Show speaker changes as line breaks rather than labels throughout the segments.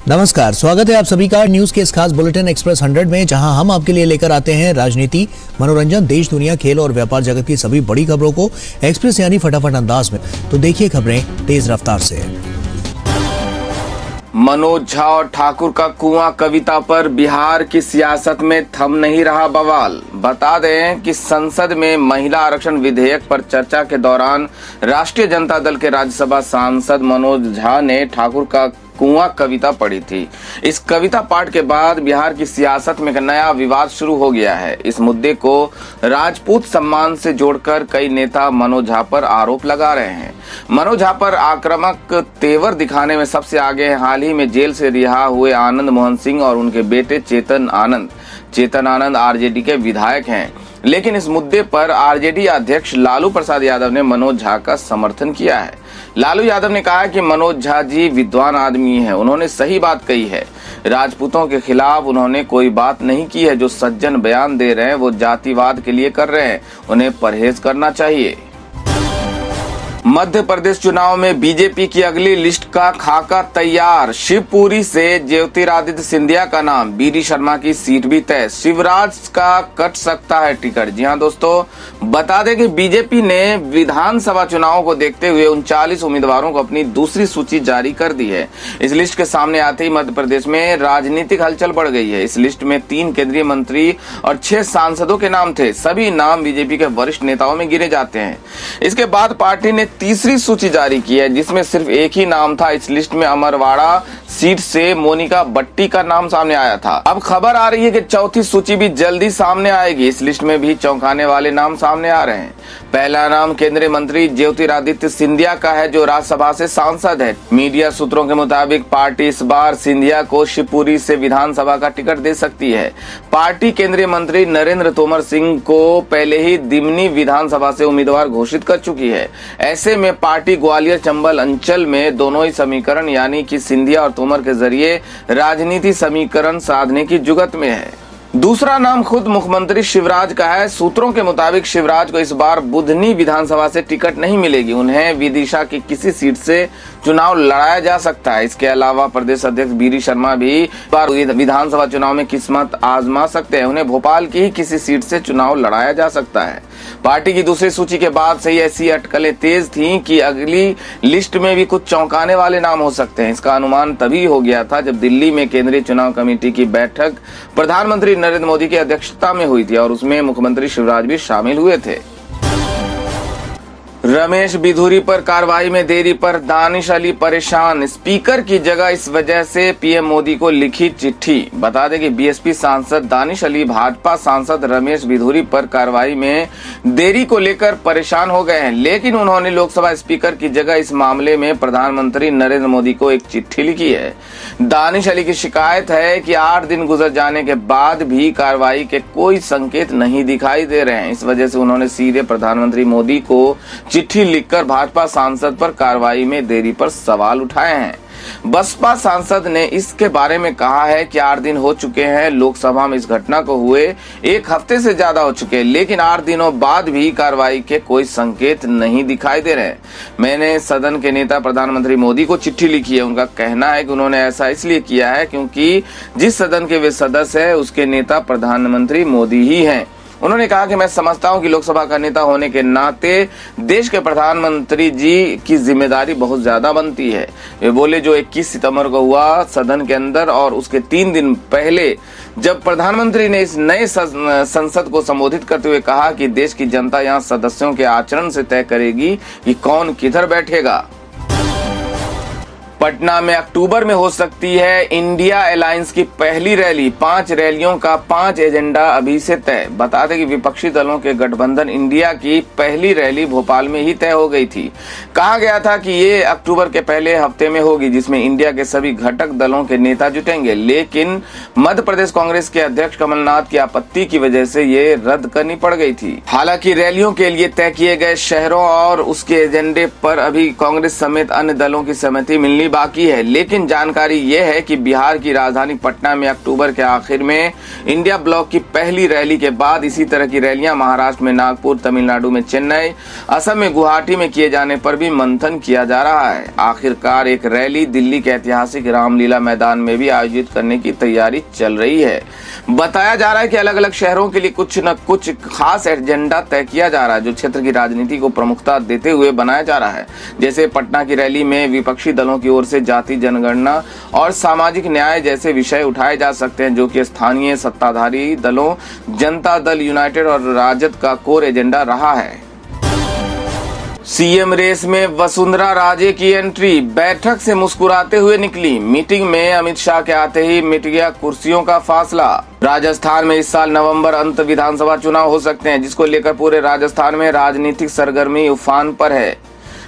नमस्कार, स्वागत है आप सभी का न्यूज के इस खास बुलेटिन एक्सप्रेस 100 में, जहां हम आपके लिए लेकर आते हैं राजनीति, मनोरंजन, देश दुनिया, खेल और व्यापार जगत की सभी बड़ी खबरों को एक्सप्रेस यानी फटाफट अंदाज में। तो देखिए खबरें तेज रफ्तार से।
मनोज झा और ठाकुर का कुआं कविता पर बिहार की सियासत में थम नहीं रहा बवाल। बता दें कि संसद में महिला आरक्षण विधेयक पर चर्चा के दौरान राष्ट्रीय जनता दल के राज्यसभा सांसद मनोज झा ने ठाकुर का कुआं कविता पढ़ी थी। इस कविता पाठ के बाद बिहार की सियासत में एक नया विवाद शुरू हो गया है। इस मुद्दे को राजपूत सम्मान से जोड़कर कई नेता मनोज झा पर आरोप लगा रहे हैं। मनोज झा पर आक्रामक तेवर दिखाने में सबसे आगे हैं हाल ही में जेल से रिहा हुए आनंद मोहन सिंह और उनके बेटे चेतन आनंद आरजेडी के विधायक हैं। लेकिन इस मुद्दे पर आरजेडी अध्यक्ष लालू प्रसाद यादव ने मनोज झा का समर्थन किया है। लालू यादव ने कहा कि मनोज झा जी विद्वान आदमी है, उन्होंने सही बात कही है। राजपूतों के खिलाफ उन्होंने कोई बात नहीं की है। जो सज्जन बयान दे रहे हैं वो जातिवाद के लिए कर रहे हैं, उन्हें परहेज करना चाहिए। मध्य प्रदेश चुनाव में बीजेपी की अगली लिस्ट का खाका तैयार। शिवपुरी से ज्योतिरादित्य सिंधिया का नाम, बीडी शर्मा की सीट भी तय, शिवराज का कट सकता है टिकट। जी हां दोस्तों, बता दें कि बीजेपी ने विधानसभा चुनाव को देखते हुए 39 उम्मीदवारों को अपनी दूसरी सूची जारी कर दी है। इस लिस्ट के सामने आते ही मध्य प्रदेश में राजनीतिक हलचल बढ़ गई है। इस लिस्ट में 3 केंद्रीय मंत्री और 6 सांसदों के नाम थे। सभी नाम बीजेपी के वरिष्ठ नेताओं में गिने जाते हैं। इसके बाद पार्टी ने तीसरी सूची जारी की है, जिसमें सिर्फ एक ही नाम था। इस लिस्ट में अमरवाड़ा सीट से मोनिका बट्टी का नाम सामने आया था। अब खबर आ रही है कि चौथी सूची भी जल्दी सामने आएगी। इस लिस्ट में भी चौंकाने वाले नाम सामने आ रहे हैं। पहला नाम केंद्रीय मंत्री ज्योतिरादित्य सिंधिया का है, जो राज्यसभा से सांसद है। मीडिया सूत्रों के मुताबिक पार्टी इस बार सिंधिया को शिवपुरी से विधानसभा का टिकट दे सकती है। पार्टी केंद्रीय मंत्री नरेंद्र तोमर सिंह को पहले ही दिमनी विधानसभा से उम्मीदवार घोषित कर चुकी है। ऐसे में पार्टी ग्वालियर चंबल अंचल में दोनों ही समीकरण यानी कि सिंधिया और तोमर के जरिए राजनीति समीकरण साधने की जुगत में है। दूसरा नाम खुद मुख्यमंत्री शिवराज का है। सूत्रों के मुताबिक शिवराज को इस बार बुधनी विधानसभा से टिकट नहीं मिलेगी। उन्हें विदिशा की किसी सीट से चुनाव लड़ाया जा सकता है। इसके अलावा प्रदेश अध्यक्ष बीडी शर्मा भी बार विधानसभा चुनाव में किस्मत आजमा सकते हैं। उन्हें भोपाल की ही किसी सीट से चुनाव लड़ाया जा सकता है। पार्टी की दूसरी सूची के बाद से ही ऐसी अटकलें तेज थीं कि अगली लिस्ट में भी कुछ चौंकाने वाले नाम हो सकते हैं। इसका अनुमान तभी हो गया था जब दिल्ली में केंद्रीय चुनाव कमेटी की बैठक प्रधानमंत्री नरेंद्र मोदी की अध्यक्षता में हुई थी और उसमें मुख्यमंत्री शिवराज भी शामिल हुए थे। रमेश बिधूरी पर कार्रवाई में देरी पर दानिश अली परेशान। स्पीकर की जगह इस वजह से पीएम मोदी को लिखी चिट्ठी। बता दें कि बीएसपी सांसद दानिश अली भाजपा सांसद रमेश बिधूरी पर कार्रवाई में देरी को लेकर परेशान हो गए हैं, लेकिन उन्होंने लोकसभा स्पीकर की जगह इस मामले में प्रधानमंत्री नरेंद्र मोदी को एक चिट्ठी लिखी है। दानिश अली की शिकायत है कि 8 दिन गुजर जाने के बाद भी कार्रवाई के कोई संकेत नहीं दिखाई दे रहे हैं। इस वजह से उन्होंने सीधे प्रधानमंत्री मोदी को चिट्ठी लिखकर भाजपा सांसद पर कार्रवाई में देरी पर सवाल उठाए हैं। बसपा सांसद ने इसके बारे में कहा है कि 8 दिन हो चुके हैं लोकसभा में इस घटना को हुए, 1 हफ्ते से ज्यादा हो चुके हैं, लेकिन 8 दिनों बाद भी कार्रवाई के कोई संकेत नहीं दिखाई दे रहे। मैंने सदन के नेता प्रधानमंत्री मोदी को चिट्ठी लिखी है। उनका कहना है कि उन्होंने ऐसा इसलिए किया है क्योंकि जिस सदन के वे सदस्य है उसके नेता प्रधानमंत्री मोदी ही हैं। उन्होंने कहा कि मैं समझता हूं कि लोकसभा का नेता होने के नाते देश के प्रधानमंत्री जी की जिम्मेदारी बहुत ज्यादा बनती है। वे बोले जो 21 सितंबर को हुआ सदन के अंदर और उसके 3 दिन पहले जब प्रधानमंत्री ने इस नए संसद को संबोधित करते हुए कहा कि देश की जनता यहां सदस्यों के आचरण से तय करेगी कि कौन किधर बैठेगा। पटना में अक्टूबर में हो सकती है इंडिया अलायंस की पहली रैली। 5 रैलियों का 5 एजेंडा अभी से तय। बता दें कि विपक्षी दलों के गठबंधन इंडिया की पहली रैली भोपाल में ही तय हो गई थी। कहा गया था कि ये अक्टूबर के पहले हफ्ते में होगी, जिसमें इंडिया के सभी घटक दलों के नेता जुटेंगे, लेकिन मध्य प्रदेश कांग्रेस के अध्यक्ष कमलनाथ की आपत्ति की वजह से ये रद्द करनी पड़ गई थी। हालांकि रैलियों के लिए तय किए गए शहरों और उसके एजेंडे पर अभी कांग्रेस समेत अन्य दलों की सहमति मिलनी बाकी है। लेकिन जानकारी ये है कि बिहार की राजधानी पटना में अक्टूबर के आखिर में इंडिया ब्लॉक की पहली रैली के बाद इसी तरह की रैलियां महाराष्ट्र में नागपुर, तमिलनाडु में चेन्नई, असम में गुवाहाटी में किए जाने पर भी मंथन किया जा रहा है। आखिरकार एक रैली दिल्ली के ऐतिहासिक रामलीला मैदान में भी आयोजित करने की तैयारी चल रही है। बताया जा रहा है कि अलग अलग शहरों के लिए कुछ न कुछ खास एजेंडा तय किया जा रहा है, जो क्षेत्र की राजनीति को प्रमुखता देते हुए बनाया जा रहा है। जैसे पटना की रैली में विपक्षी दलों की ओर से जाति जनगणना और सामाजिक न्याय जैसे विषय उठाए जा सकते हैं, जो कि स्थानीय सत्ताधारी दलों जनता दल यूनाइटेड और राजद का कोर एजेंडा रहा है। सीएम रेस में वसुंधरा राजे की एंट्री, बैठक से मुस्कुराते हुए निकली। मीटिंग में अमित शाह के आते ही मिट गया कुर्सियों का फासला। राजस्थान में इस साल नवंबर अंत विधानसभा चुनाव हो सकते हैं, जिसको लेकर पूरे राजस्थान में राजनीतिक सरगर्मी उफान पर है।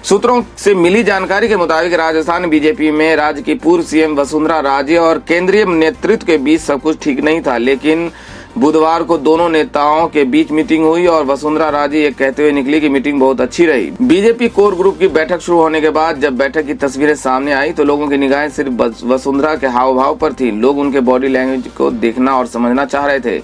सूत्रों से मिली जानकारी के मुताबिक राजस्थान बीजेपी में राज्य की पूर्व सीएम वसुंधरा राजे और केंद्रीय नेतृत्व के बीच सब कुछ ठीक नहीं था, लेकिन बुधवार को दोनों नेताओं के बीच मीटिंग हुई और वसुंधरा राजे ये कहते हुए निकली कि मीटिंग बहुत अच्छी रही। बीजेपी कोर ग्रुप की बैठक शुरू होने के बाद जब बैठक की तस्वीरें सामने आई तो लोगों की निगाहें सिर्फ वसुंधरा के हाव भाव पर थी। लोग उनके बॉडी लैंग्वेज को देखना और समझना चाह रहे थे।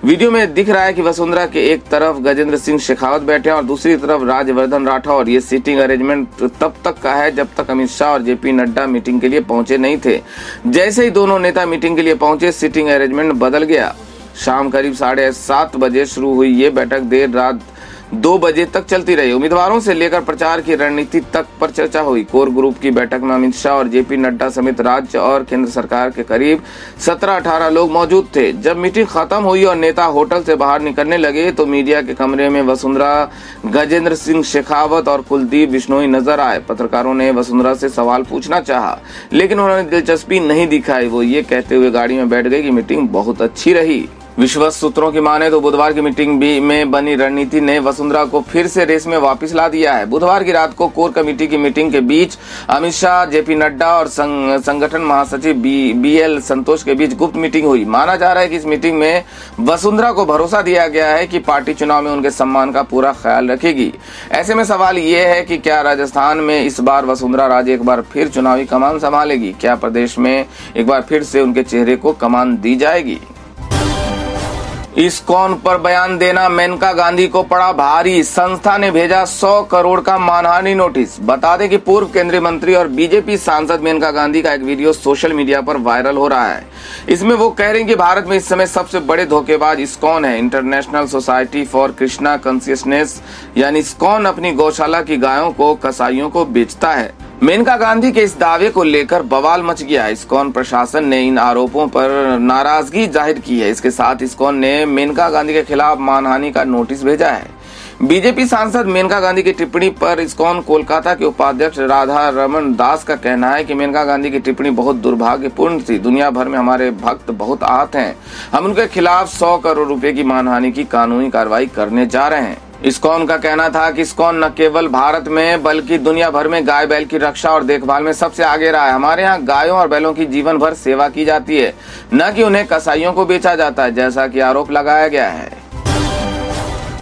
वीडियो में दिख रहा है कि वसुंधरा के एक तरफ गजेंद्र सिंह शेखावत बैठे हैं और दूसरी तरफ राज्यवर्धन राठौर। ये सीटिंग अरेंजमेंट तब तक का है जब तक अमित शाह और जेपी नड्डा मीटिंग के लिए पहुंचे नहीं थे। जैसे ही दोनों नेता मीटिंग के लिए पहुंचे, सीटिंग अरेंजमेंट बदल गया। शाम करीब 7:30 बजे शुरू हुई ये बैठक देर रात 2 बजे तक चलती रही। उम्मीदवारों से लेकर प्रचार की रणनीति तक पर चर्चा हुई। कोर ग्रुप की बैठक में अमित शाह और जेपी नड्डा समेत राज्य और केंद्र सरकार के करीब 17-18 लोग मौजूद थे। जब मीटिंग खत्म हुई और नेता होटल से बाहर निकलने लगे तो मीडिया के कमरे में वसुंधरा, गजेंद्र सिंह शेखावत और कुलदीप बिश्नोई नजर आए। पत्रकारों ने वसुंधरा से सवाल पूछना चाहा, लेकिन उन्होंने दिलचस्पी नहीं दिखाई। वो ये कहते हुए गाड़ी में बैठ गए कि मीटिंग बहुत अच्छी रही। विश्वस्त सूत्रों की माने तो बुधवार की मीटिंग में बनी रणनीति ने वसुंधरा को फिर से रेस में वापस ला दिया है। बुधवार की रात को कोर कमेटी की मीटिंग के बीच अमित शाह, जेपी नड्डा और संगठन महासचिव बीएल संतोष के बीच गुप्त मीटिंग हुई। माना जा रहा है कि इस मीटिंग में वसुंधरा को भरोसा दिया गया है कि पार्टी चुनाव में उनके सम्मान का पूरा ख्याल रखेगी। ऐसे में सवाल ये है कि क्या राजस्थान में इस बार वसुंधरा राजे एक बार फिर चुनावी कमान संभालेगी? क्या प्रदेश में एक बार फिर से उनके चेहरे को कमान दी जाएगी? इस्कॉन पर बयान देना मेनका गांधी को पड़ा भारी। संस्था ने भेजा 100 करोड़ का मानहानि नोटिस। बता दें कि पूर्व केंद्रीय मंत्री और बीजेपी सांसद मेनका गांधी का एक वीडियो सोशल मीडिया पर वायरल हो रहा है। इसमें वो कह रहे हैं कि भारत में इस समय सबसे बड़े धोखेबाज इस्कॉन है। International society for Krishna consciousness यानी इस्कॉन अपनी गौशाला की गायों को कसाईयों को बेचता है। मेनका गांधी के इस दावे को लेकर बवाल मच गया। इस्कॉन प्रशासन ने इन आरोपों पर नाराजगी जाहिर की है। इसके साथ इस्कॉन ने मेनका गांधी के खिलाफ मानहानि का नोटिस भेजा है। बीजेपी सांसद मेनका गांधी की टिप्पणी पर इस्कॉन कोलकाता के उपाध्यक्ष राधा रमन दास का कहना है कि मेनका गांधी की टिप्पणी बहुत दुर्भाग्यपूर्ण थी। दुनिया भर में हमारे भक्त बहुत आहत हैं। हम उनके खिलाफ 100 करोड़ रुपए की मानहानि की कानूनी कार्रवाई करने जा रहे हैं। इस्कॉन का कहना था कि इस्कॉन न केवल भारत में बल्कि दुनिया भर में गाय बैल की रक्षा और देखभाल में सबसे आगे रहा है। हमारे यहाँ गायों और बैलों की जीवन भर सेवा की जाती है, न कि उन्हें कसाईयों को बेचा जाता है, जैसा कि आरोप लगाया गया है।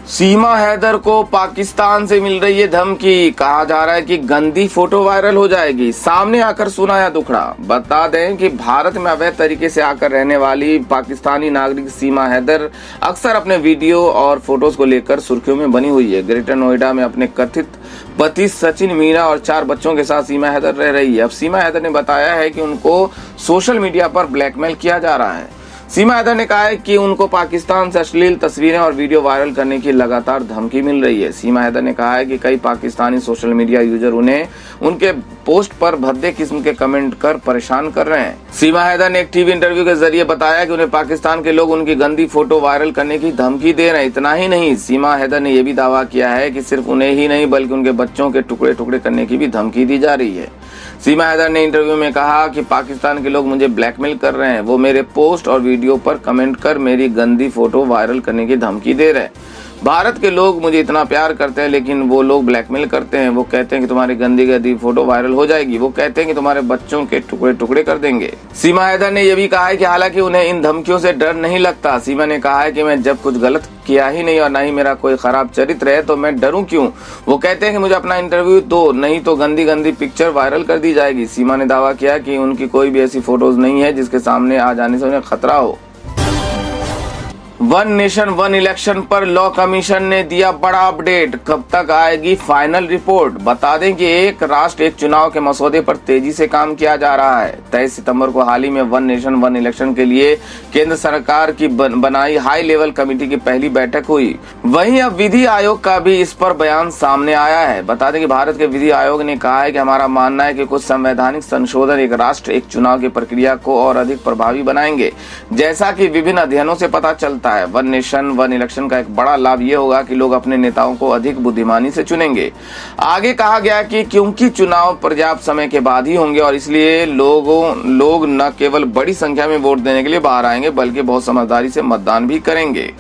सीमा हैदर को पाकिस्तान से मिल रही है धमकी। कहा जा रहा है कि गंदी फोटो वायरल हो जाएगी। सामने आकर सुनाया दुखड़ा। बता दें कि भारत में अवैध तरीके से आकर रहने वाली पाकिस्तानी नागरिक सीमा हैदर अक्सर अपने वीडियो और फोटोज को लेकर सुर्खियों में बनी हुई है। ग्रेटर नोएडा में अपने कथित पति सचिन मीना और 4 बच्चों के साथ सीमा हैदर रह रही है। अब सीमा हैदर ने बताया है कि उनको सोशल मीडिया पर ब्लैकमेल किया जा रहा है। सीमा हैदर ने कहा है कि उनको पाकिस्तान से अश्लील तस्वीरें और वीडियो वायरल करने की लगातार धमकी मिल रही है। सीमा हैदर ने कहा है कि कई पाकिस्तानी सोशल मीडिया यूजर उन्हें उनके पोस्ट पर भद्दे किस्म के कमेंट कर परेशान कर रहे हैं। सीमा हैदर ने एक टीवी इंटरव्यू के जरिए बताया कि उन्हें पाकिस्तान के लोग उनकी गंदी फोटो वायरल करने की धमकी दे रहे हैं। इतना ही नहीं, सीमा हैदर ने यह भी दावा किया है कि सिर्फ उन्हें ही नहीं बल्कि उनके बच्चों के टुकड़े टुकड़े करने की भी धमकी दी जा रही है। सीमा हैदर ने इंटरव्यू में कहा कि पाकिस्तान के लोग मुझे ब्लैकमेल कर रहे हैं। वो मेरे पोस्ट और वीडियो पर कमेंट कर मेरी गंदी फोटो वायरल करने की धमकी दे रहे हैं। भारत के लोग मुझे इतना प्यार करते हैं, लेकिन वो लोग ब्लैकमेल करते हैं। वो कहते हैं कि तुम्हारी गंदी गंदी फोटो वायरल हो जाएगी। वो कहते हैं कि तुम्हारे बच्चों के टुकड़े टुकड़े कर देंगे। सीमा हैदर ने यह भी कहा है कि हालांकि उन्हें इन धमकियों से डर नहीं लगता। सीमा ने कहा है कि मैं जब कुछ गलत किया ही नहीं और ना ही मेरा कोई खराब चरित्र है तो मैं डरूं क्यों। वो कहते हैं कि मुझे अपना इंटरव्यू दो, नहीं तो गंदी गंदी पिक्चर वायरल कर दी जाएगी। सीमा ने दावा किया कि उनकी कोई भी ऐसी फोटोज नहीं है जिसके सामने आ जाने से उन्हें खतरा हो। वन नेशन वन इलेक्शन पर लॉ कमीशन ने दिया बड़ा अपडेट। कब तक आएगी फाइनल रिपोर्ट। बता दें कि एक राष्ट्र एक चुनाव के मसौदे पर तेजी से काम किया जा रहा है। 23 सितंबर को हाल ही में वन नेशन वन इलेक्शन के लिए केंद्र सरकार की बनाई हाई लेवल कमेटी की पहली बैठक हुई। वहीं अब विधि आयोग का भी इस पर बयान सामने आया है। बता दें कि भारत के विधि आयोग ने कहा है कि हमारा मानना है कि कुछ संवैधानिक संशोधन एक राष्ट्र एक चुनाव की प्रक्रिया को और अधिक प्रभावी बनाएंगे। जैसा कि विभिन्न अध्ययनों से पता चलता है, वन नेशन वन इलेक्शन का एक बड़ा लाभ यह होगा कि लोग अपने नेताओं को अधिक बुद्धिमानी से चुनेंगे। आगे कहा गया कि क्योंकि चुनाव पर्याप्त समय के बाद ही होंगे और इसलिए लोग न केवल बड़ी संख्या में वोट देने के लिए बाहर आएंगे बल्कि बहुत समझदारी से मतदान भी करेंगे।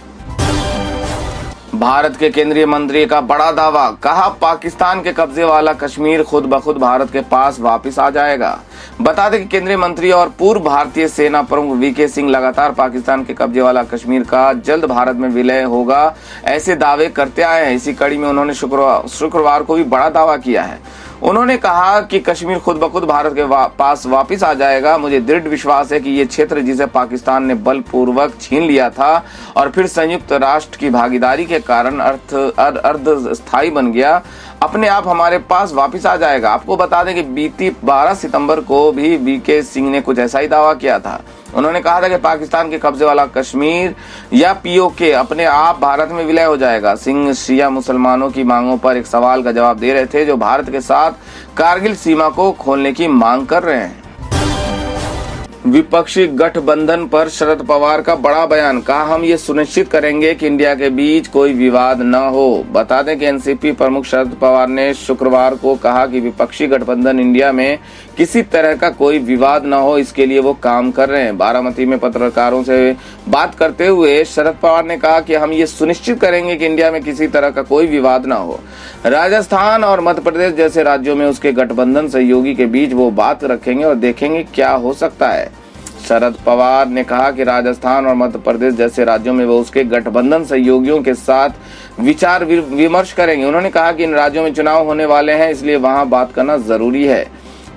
भारत के केंद्रीय मंत्री का बड़ा दावा। कहा पाकिस्तान के कब्जे वाला कश्मीर खुद ब खुद भारत के पास वापस आ जाएगा। बता दें कि केंद्रीय मंत्री और पूर्व भारतीय सेना प्रमुख वीके सिंह लगातार पाकिस्तान के कब्जे वाला कश्मीर का जल्द भारत में विलय होगा ऐसे दावे करते आए हैं। इसी कड़ी में उन्होंने शुक्रवार को भी बड़ा दावा किया है। उन्होंने कहा कि कश्मीर खुद ब खुद भारत के पास वापस आ जाएगा। मुझे दृढ़ विश्वास है कि ये क्षेत्र जिसे पाकिस्तान ने बलपूर्वक छीन लिया था और फिर संयुक्त राष्ट्र की भागीदारी के कारण अर्ध स्थायी बन गया, अपने आप हमारे पास वापस आ जाएगा। आपको बता दें कि बीती 12 सितंबर को भी वीके सिंह ने कुछ ऐसा ही दावा किया था। उन्होंने कहा था कि पाकिस्तान के कब्जे वाला कश्मीर या पीओके अपने आप भारत में विलय हो जाएगा। सिंह शिया मुसलमानों की मांगों पर एक सवाल का जवाब दे रहे थे जो भारत के साथ कारगिल सीमा को खोलने की मांग कर रहे हैं। विपक्षी गठबंधन पर शरद पवार का बड़ा बयान। कहा हम ये सुनिश्चित करेंगे कि इंडिया के बीच कोई विवाद न हो। बता दें कि एनसीपी प्रमुख शरद पवार ने शुक्रवार को कहा कि विपक्षी गठबंधन इंडिया में किसी तरह का कोई विवाद न हो, इसके लिए वो काम कर रहे हैं। बारामती में पत्रकारों से बात करते हुए शरद पवार ने कहा कि हम ये सुनिश्चित करेंगे कि इंडिया में किसी तरह का कोई विवाद न हो। राजस्थान और मध्य प्रदेश जैसे राज्यों में उसके गठबंधन सहयोगी के बीच वो बात रखेंगे और देखेंगे क्या हो सकता है। शरद पवार ने कहा कि राजस्थान और मध्य प्रदेश जैसे राज्यों में वो उसके गठबंधन सहयोगियों के साथ विचार विमर्श करेंगे। उन्होंने कहा कि इन राज्यों में चुनाव होने वाले हैं, इसलिए वहां बात करना जरूरी है।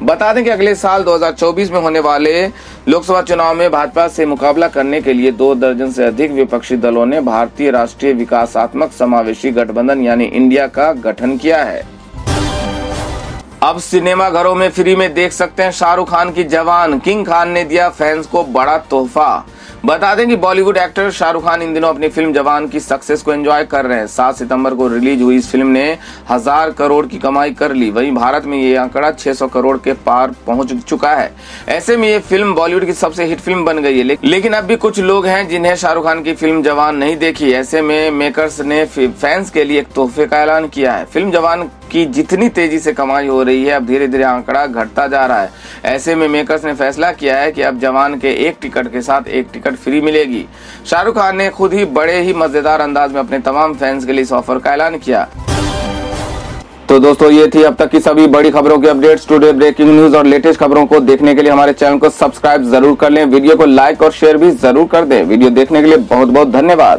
बता दें कि अगले साल 2024 में होने वाले लोकसभा चुनाव में भाजपा से मुकाबला करने के लिए 2 दर्जन से अधिक विपक्षी दलों ने भारतीय राष्ट्रीय विकासात्मक समावेशी गठबंधन यानी इंडिया का गठन किया है। अब सिनेमा घरों में फ्री में देख सकते हैं शाहरुख खान की जवान। किंग खान ने दिया फैंस को बड़ा तोहफा। बता दें कि बॉलीवुड एक्टर शाहरुख खान इन दिनों अपनी फिल्म जवान की सक्सेस को एंजॉय कर रहे हैं। 7 सितंबर को रिलीज हुई इस फिल्म ने 1000 करोड़ की कमाई कर ली। वहीं भारत में ये आंकड़ा 600 करोड़ के पार पहुंच चुका है। ऐसे में ये फिल्म बॉलीवुड की सबसे हिट फिल्म बन गई है। लेकिन अब भी कुछ लोग हैं जिन्हें शाहरुख खान की फिल्म जवान नहीं देखी। ऐसे में मेकर्स ने फैंस के लिए एक तोहफे का ऐलान किया है। फिल्म जवान की जितनी तेजी से कमाई हो रही है, अब धीरे धीरे आंकड़ा घटता जा रहा है। ऐसे में मेकर्स ने फैसला किया है कि अब जवान के एक टिकट के साथ एक टिकट फ्री मिलेगी। शाहरुख खान ने खुद ही बड़े ही मजेदार अंदाज में अपने तमाम फैंस के लिए इस ऑफर का ऐलान किया। तो दोस्तों, ये थी अब तक की सभी बड़ी खबरों की अपडेट्स। टुडे ब्रेकिंग न्यूज और लेटेस्ट खबरों को देखने के लिए हमारे चैनल को सब्सक्राइब जरूर कर लें। वीडियो को लाइक और शेयर भी जरूर कर दें। वीडियो देखने के लिए बहुत बहुत धन्यवाद।